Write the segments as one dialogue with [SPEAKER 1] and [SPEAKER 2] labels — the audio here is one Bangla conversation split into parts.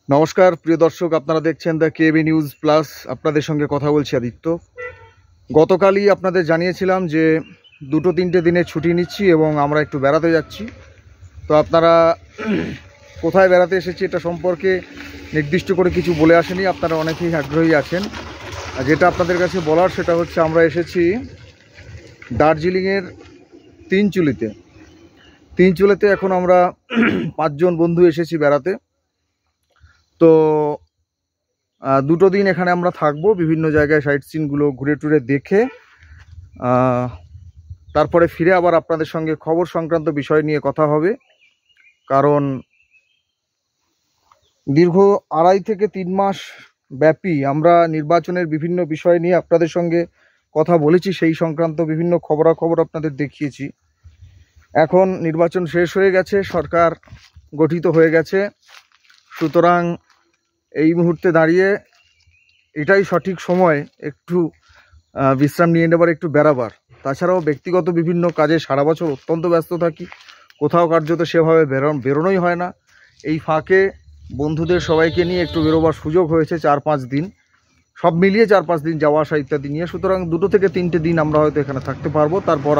[SPEAKER 1] নমস্কার প্রিয় দর্শক, আপনারা দেখছেন দ্য কেবি নিউজ প্লাস। আপনাদের সঙ্গে কথা বলছি আদিত্য। গতকালই আপনাদের জানিয়েছিলাম যে 2-3 দিনের ছুটি নিচ্ছি এবং আমরা একটু বেড়াতে যাচ্ছি। তো আপনারা কোথায় বেড়াতে এসেছি এটা সম্পর্কে নির্দিষ্ট করে কিছু বলে আসেনি। আপনারা অনেকেই আগ্রহী আছেন। যেটা আপনাদের কাছে বলার সেটা হচ্ছে আমরা এসেছি দার্জিলিংয়ের তিনচুলিতে। এখন আমরা 5 জন বন্ধু এসেছি বেড়াতে। তো 2 দিন এখানে আমরা থাকবো, বিভিন্ন জায়গায় সাইট সিনগুলো ঘুরে টুরে দেখে তারপরে ফিরে আবার আপনাদের সঙ্গে খবর সংক্রান্ত বিষয় নিয়ে কথা হবে। কারণ দীর্ঘ 2.5 থেকে 3 মাস ব্যাপী আমরা নির্বাচনের বিভিন্ন বিষয় নিয়ে আপনাদের সঙ্গে কথা বলেছি, সেই সংক্রান্ত বিভিন্ন খবরাখবর আপনাদের দেখিয়েছি। এখন নির্বাচন শেষ হয়ে গেছে, সরকার গঠিত হয়ে গেছে, সুতরাং এই মুহূর্তে দাঁড়িয়ে এটাই সঠিক সময় একটু বিশ্রাম নিয়ে নেবার, একটু বেড়াবার। তাছাড়াও ব্যক্তিগত বিভিন্ন কাজে সারা বছর অত্যন্ত ব্যস্ত থাকি, কোথাও কার্যত সেভাবে বেরোনোই হয় না। এই ফাঁকে বন্ধুদের সবাইকে নিয়ে একটু বেরোবার সুযোগ হয়েছে 4-5 দিন, সব মিলিয়ে 4-5 দিন যাওয়া আসা ইত্যাদি নিয়ে। সুতরাং 2 থেকে 3টে দিন আমরা হয়তো এখানে থাকতে পারবো, তারপর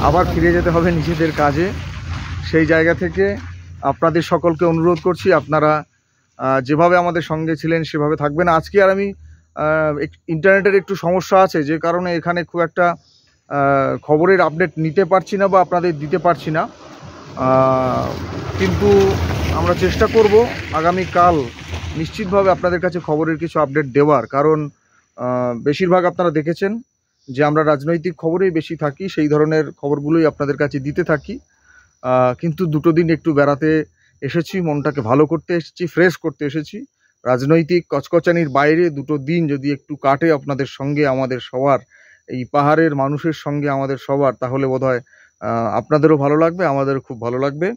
[SPEAKER 1] আবার ফিরে যেতে হবে নিজেদের কাজে। সেই জায়গা থেকে আপনাদের সকলকে অনুরোধ করছি, আপনারা যেভাবে আমাদের সঙ্গে ছিলেন সেভাবে থাকবেন। আজকে আর আমি ইন্টারনেটের একটু সমস্যা আছে, যে কারণে এখানে খুব একটা খবরের আপডেট নিতে পারছি না বা আপনাদের দিতে পারছি না, কিন্তু আমরা চেষ্টা করব আগামীকাল নিশ্চিতভাবে আপনাদের কাছে খবরের কিছু আপডেট দেওয়ার। কারণ বেশিরভাগ আপনারা দেখেছেন যে আমরা রাজনৈতিক খবরেই বেশি থাকি, সেই ধরনের খবরগুলোই আপনাদের কাছে দিতে থাকি। কিন্তু 2 দিন একটু বেড়াতে এসেছি, মনটাকে ভালো করতে এসেছি, ফ্রেশ করতে এসেছি। রাজনৈতিক কচকচানির বাইরে 2 দিন যদি একটু কাটে আপনাদের সঙ্গে, আমাদের সবার, এই পাহাড়ের মানুষের সঙ্গে আমাদের সবার, তাহলে বোধহয় আপনাদেরও ভালো লাগবে, আমাদেরও খুব ভালো লাগবে।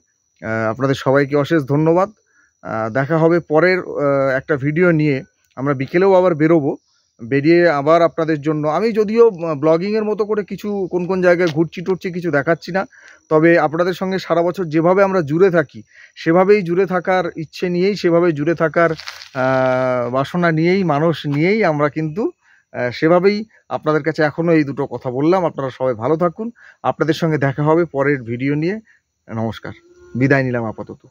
[SPEAKER 1] আপনাদের সবাইকে অশেষ ধন্যবাদ। দেখা হবে পরের একটা ভিডিও নিয়ে। আমরা বিকেলেও আবার বেরোবো, বেরিয়ে আবার আপনাদের জন্য, আমি যদিও ব্লগিংয়ের মতো করে কিছু কোন জায়গায় ঘুরছি টুরছি কিছু দেখাচ্ছি না, তবে আপনাদের সঙ্গে সারা বছর যেভাবে আমরা জুড়ে থাকি সেভাবেই জুড়ে থাকার ইচ্ছে নিয়েই, সেভাবে জুড়ে থাকার বাসনা নিয়েই, মানুষ নিয়েই আমরা কিন্তু সেভাবেই আপনাদের কাছে এখনও এই 2 কথা বললাম। আপনারা সবাই ভালো থাকুন, আপনাদের সঙ্গে দেখা হবে পরের ভিডিও নিয়ে। নমস্কার, বিদায় নিলাম আপাতত।